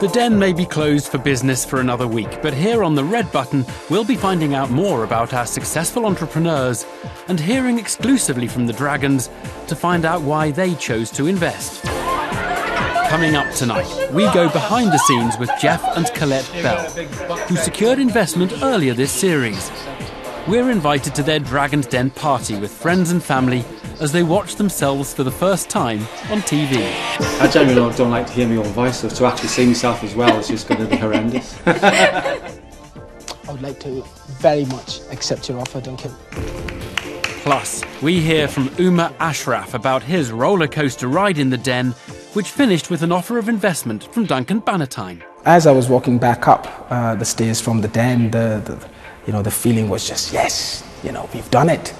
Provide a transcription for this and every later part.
The Den may be closed for business for another week, but here on the Red Button, we'll be finding out more about our successful entrepreneurs and hearing exclusively from the Dragons to find out why they chose to invest. Coming up tonight, we go behind the scenes with Jeff and Colette Bell, who secured investment earlier this series. We're invited to their Dragon's Den party with friends and family as they watch themselves for the first time on TV. I generally don't like to hear my own voice, so to actually see myself as well is just going to be horrendous. I would like to very much accept your offer, Duncan. Plus, we hear from Umer Ashraf about his roller coaster ride in the Den, which finished with an offer of investment from Duncan Bannatyne. As I was walking back up the stairs from the Den, the feeling was just, yes, we've done it.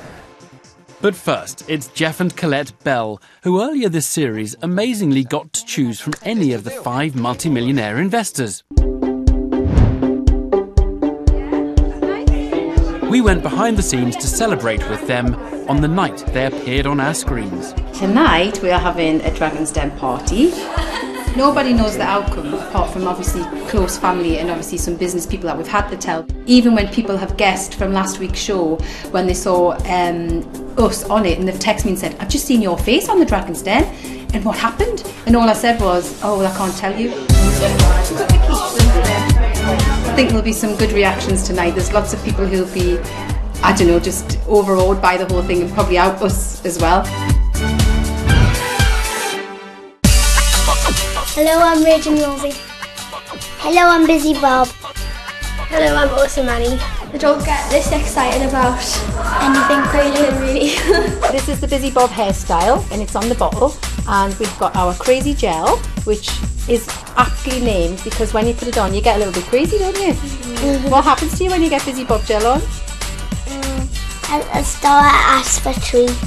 But first, it's Jeff and Colette Bell, who earlier this series amazingly got to choose from any of the 5 multimillionaire investors. We went behind the scenes to celebrate with them on the night they appeared on our screens. Tonight we are having a Dragon's Den party. Nobody knows the outcome, apart from obviously close family and obviously some business people that we've had to tell. Even when people have guessed from last week's show, when they saw us on it and they've texted me and said, I've just seen your face on the Dragon's Den, and what happened? And all I said was, oh, well, I can't tell you. I think there'll be some good reactions tonight. There's lots of people who'll be, I don't know, just overawed by the whole thing and probably out us as well. Hello, I'm Rachel Rosie. Hello, I'm Busy Bob. Hello, I'm Awesome Annie. I don't get this excited about anything creative, really. This is the Busy Bob hairstyle and it's on the bottle, and we've got our crazy gel, which is aptly named because when you put it on you get a little bit crazy, don't you? Mm-hmm. What happens to you when you get Busy Bob gel on? I start to ask for treats.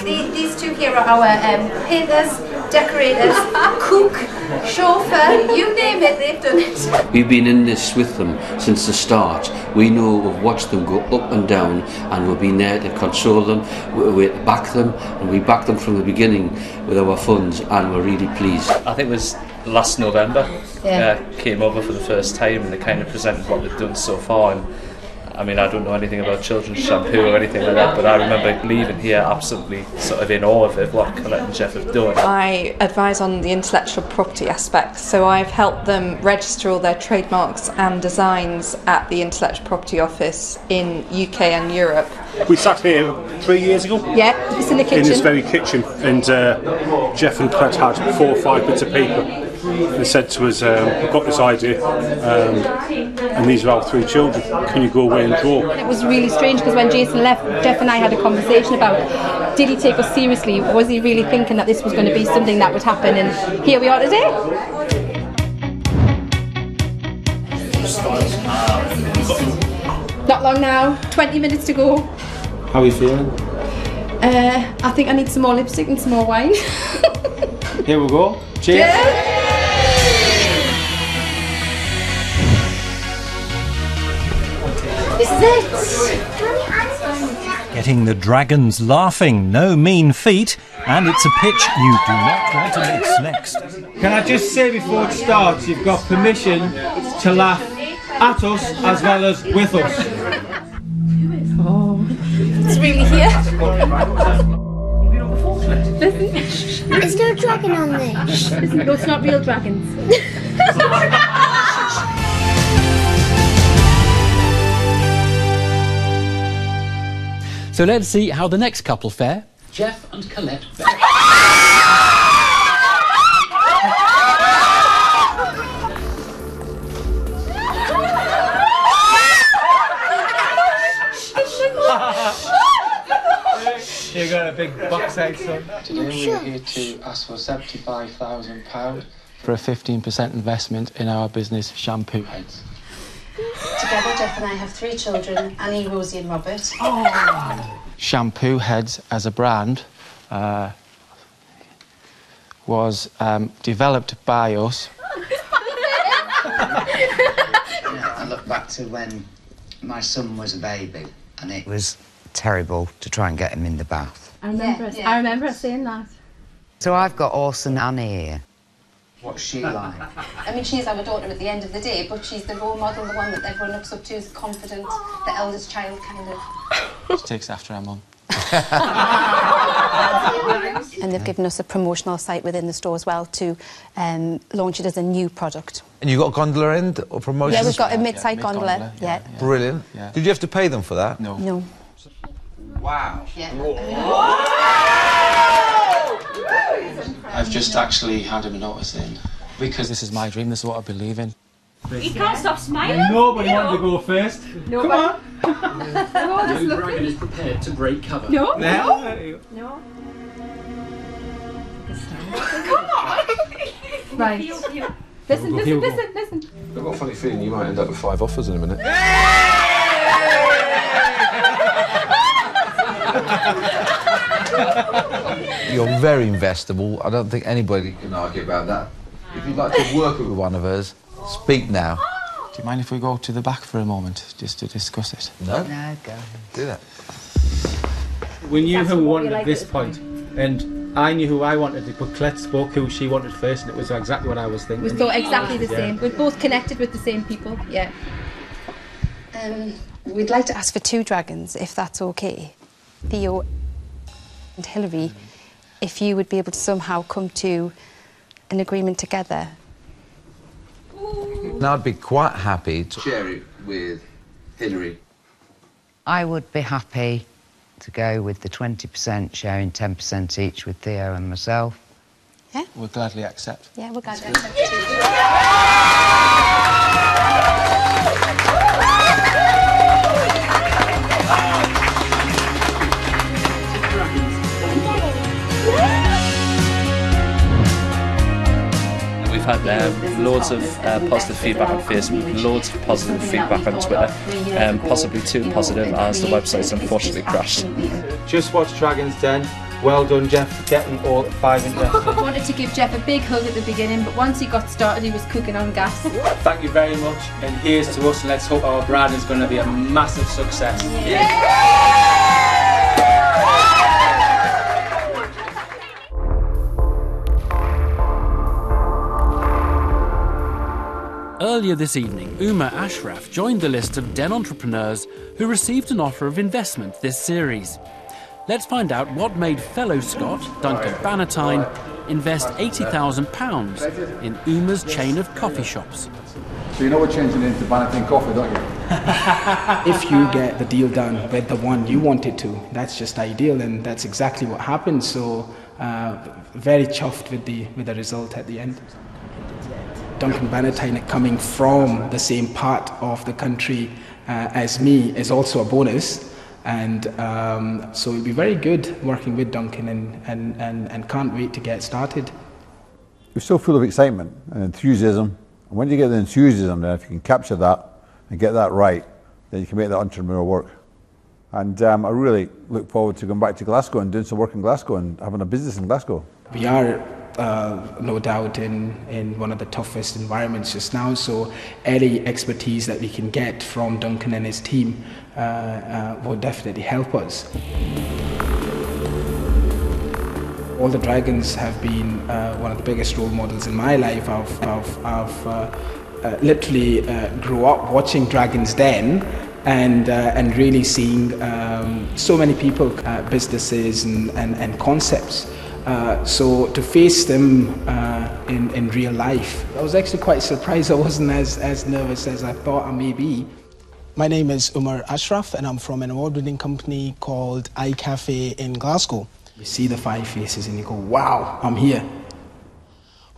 These two here are our painters, decorators, cook, chauffeur, you name it, they've done it. We've been in this with them since the start. We know we've watched them go up and down, and we've been there to console them, we back them, and we backed them from the beginning with our funds, and we're really pleased. I think it was last November, came over for the first time, and they kind of presented what they've done so far. And I mean, I don't know anything about children's shampoo or anything like that, but I remember leaving here absolutely sort of in awe of it, what Colette and Jeff have done. I advise on the intellectual property aspect, so I've helped them register all their trademarks and designs at the Intellectual Property Office in UK and Europe. We sat here 3 years ago. Yeah, it's in the kitchen. In this very kitchen, and Jeff and Colette had 4 or 5 bits of paper. They said to us, I've got this idea, and these are our 3 children. Can you go away and draw? It was really strange because when Jason left, Jeff and I had a conversation about, did he take us seriously? Was he really thinking that this was going to be something that would happen? And here we are today. Not long now, 20 minutes to go. How are you feeling? I think I need some more lipstick and some more wine. Here we go. Cheers. Yeah. This is it. Getting the Dragons laughing, no mean feat, and it's a pitch you do not want to miss next. Can I just say before it starts, you've got permission to laugh at us as well as with us. Oh, it's really here. Is there a dragon on this? No, it's not real dragons. So let's see how the next couple fare. Jeff and Colette Bell. You got a big box egg, son. Today we're here to ask for £75,000 for a 15% investment in our business, Shampoo Heads. Together, Jeff and I have 3 children, Annie, Rosie and Robert. Oh. Shampoo Heads as a brand was developed by us. I look back to when my son was a baby and it was terrible to try and get him in the bath. I remember us saying that. So I've got awesome Annie here. What's she like? I mean, she's our daughter at the end of the day, but she's the role model, the one that everyone looks up to, is confident, the eldest child kind of. She takes after her mum. And they've given us a promotional site within the store as well to launch it as a new product. And you got a gondola end or promotion? Yeah, we've got a mid-side gondola. Yeah. Brilliant. Yeah. Did you have to pay them for that? No. No. Wow. Yeah. I've just actually had him notice in. Because this is my dream, this is what I believe in. You can't stop smiling. Nobody wanted to go first. No, Come on. No dragon is prepared to break cover. No. No. No. Come on. Right. Listen. I've got a funny feeling you might end up with 5 offers in a minute. You're very investable. I don't think anybody can argue about that. If you'd like to work with one of us, speak now. Do you mind if we go to the back for a moment, just to discuss it? No? No, go ahead. Do that. We knew who we wanted at this point, and I knew who I wanted, but Colette spoke who she wanted first, and it was exactly what I was thinking. We thought exactly the same. We're both connected with the same people, yeah. We'd like to ask for 2 dragons, if that's okay. Theo and Hilary, if you would be able to somehow come to an agreement together. Now I'd be quite happy to Share it with Hilary. I would be happy to go with the 20%, sharing 10% each with Theo and myself. Yeah? We'll gladly accept. Yeah, we'll gladly accept. We've had loads of positive feedback on Facebook, loads of positive feedback on Twitter, possibly too positive as the website's unfortunately crashed. Just watch Dragon's Den. Well done, Jeff, for getting all 5 interested. I wanted to give Jeff a big hug at the beginning, but once he got started, he was cooking on gas. Thank you very much, and here's to us, and let's hope our brand is going to be a massive success. Earlier this evening, Umer Ashraf joined the list of Den entrepreneurs who received an offer of investment this series. Let's find out what made fellow Scot, Duncan Bannatyne, invest £80,000 in Umer's chain of coffee shops. So you know we're changing into Bannatyne coffee, don't you? If you get the deal done with the one you wanted to, that's just ideal, and that's exactly what happened. So very chuffed with the result at the end. Duncan Bannatyne coming from the same part of the country as me is also a bonus, and so it'll be very good working with Duncan, and can't wait to get started. You're so full of excitement and enthusiasm, and when you get the enthusiasm then, if you can capture that and get that right, then you can make that entrepreneur work. And I really look forward to going back to Glasgow and doing some work in Glasgow and having a business in Glasgow. We are no doubt in one of the toughest environments just now, so any expertise that we can get from Duncan and his team will definitely help us. All the dragons have been one of the biggest role models in my life. I've literally grew up watching Dragon's Den and really seeing so many people, businesses and concepts. So to face them in real life, I was actually quite surprised. I wasn't as nervous as I thought I may be. My name is Umer Ashraf, and I'm from an award-winning company called iCafe in Glasgow. You see the 5 faces and you go, wow, I'm here.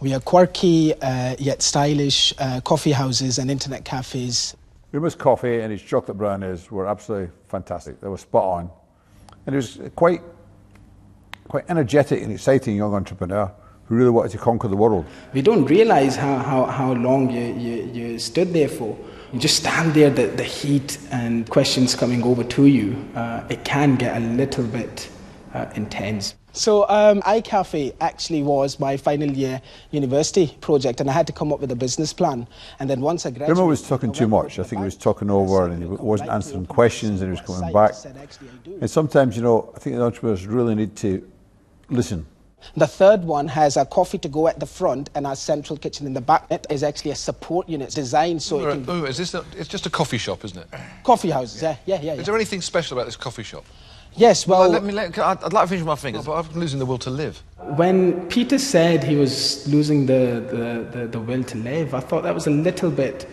We are quirky yet stylish coffee houses and internet cafes. Umer's coffee and his chocolate brownies were absolutely fantastic. They were spot on. And he was quite energetic and exciting young entrepreneur who really wanted to conquer the world. We don't realise how long you stood there for. You just stand there, the heat and questions coming over to you, it can get a little bit intense. So iCafe actually was my final year university project, and I had to come up with a business plan. And then once I graduated... Umer was talking too much. I think he was talking over and he wasn't answering questions and he was coming back. And sometimes, you know, I think the entrepreneurs really need to listen The third one has a coffee to go at the front and our central kitchen in the back. It is actually a support unit designed so it can... Is this it's just a coffee shop, isn't it? Coffee houses, yeah. Is there anything special about this coffee shop? Yes, well... I'd like to finish my fingers, but I'm losing the will to live. When Peter said he was losing the will to live, I thought that was a little bit,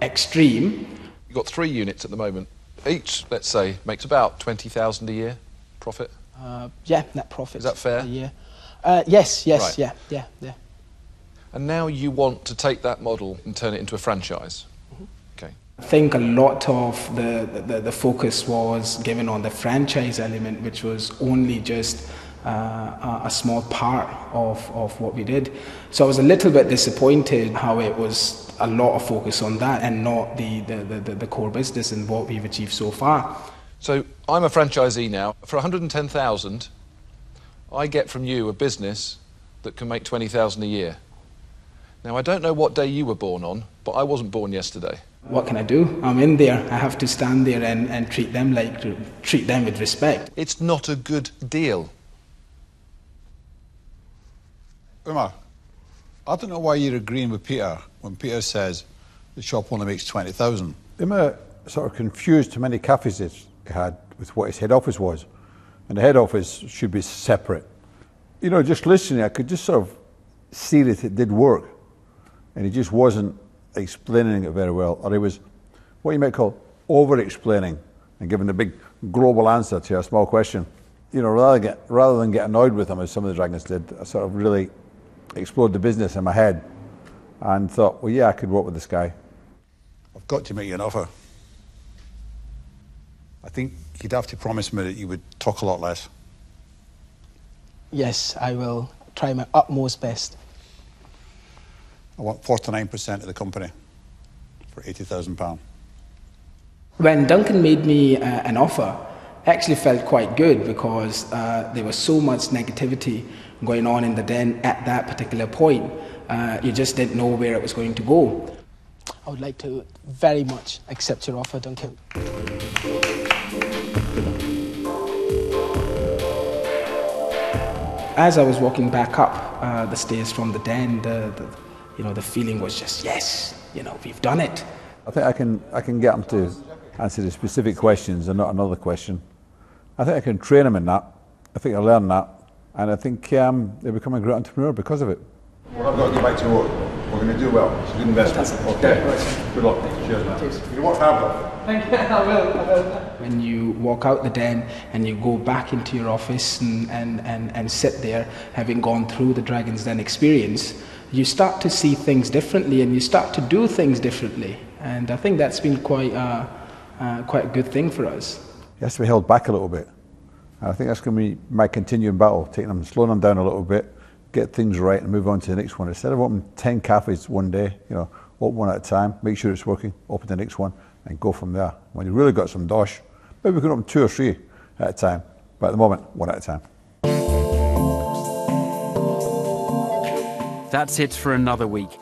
extreme. You've got 3 units at the moment. Each, let's say, makes about 20,000 a year profit. Yeah, net profit. Is that fair? A year. Yes, Right. yeah. And now you want to take that model and turn it into a franchise. Okay. I think a lot of the focus was given on the franchise element, which was only just a small part of what we did. So I was a little bit disappointed how it was a lot of focus on that and not the core business and what we've achieved so far. So I'm a franchisee now. For 110,000, I get from you a business that can make 20,000 a year. Now, I don't know what day you were born on, but I wasn't born yesterday. What can I do? I'm in there. I have to stand there and treat them with respect. It's not a good deal. Umer, I don't know why you're agreeing with Peter when Peter says the shop only makes 20,000. Umer sort of confused too many cafes he had with what his head office was. And the head office should be separate. You know, just listening, I could just sort of see that it did work. And he just wasn't explaining it very well. Or he was what you might call over-explaining and giving a big global answer to a small question. You know, rather than get annoyed with him, as some of the Dragons did, I sort of really explored the business in my head and thought, well, yeah, I could work with this guy. I've got to make you an offer. I think you'd have to promise me that you would talk a lot less. Yes, I will try my utmost best. I want 49% of the company for £80,000. When Duncan made me an offer, I actually felt quite good because there was so much negativity going on in the den at that particular point. You just didn't know where it was going to go. I would like to very much accept your offer, Duncan. As I was walking back up the stairs from the den, the feeling was just, yes, we've done it. I think I can get them to answer the specific questions and not another question. I think I can train them in that. I think I learn that, and I think they become a great entrepreneur because of it. Well, I've got to get back to work. We're going to do well. It's a good investment. Okay. Good luck. Cheers, man. Cheers. You work hard though. Thank you. I will. When you walk out the den and you go back into your office and sit there, having gone through the Dragon's Den experience, you start to see things differently and you start to do things differently. And I think that's been quite a good thing for us. He has to be held back a little bit. And I think that's going to be my continuing battle, slowing them down a little bit, get things right and move on to the next one. Instead of opening 10 cafes one day, open one at a time, make sure it's working, open the next one and go from there. When you've really got some dosh, maybe we can open 2 or 3 at a time, but at the moment, 1 at a time. That's it for another week.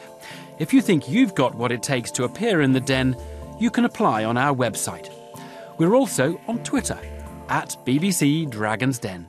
If you think you've got what it takes to appear in the den, you can apply on our website. We're also on Twitter, @BBC Dragons Den.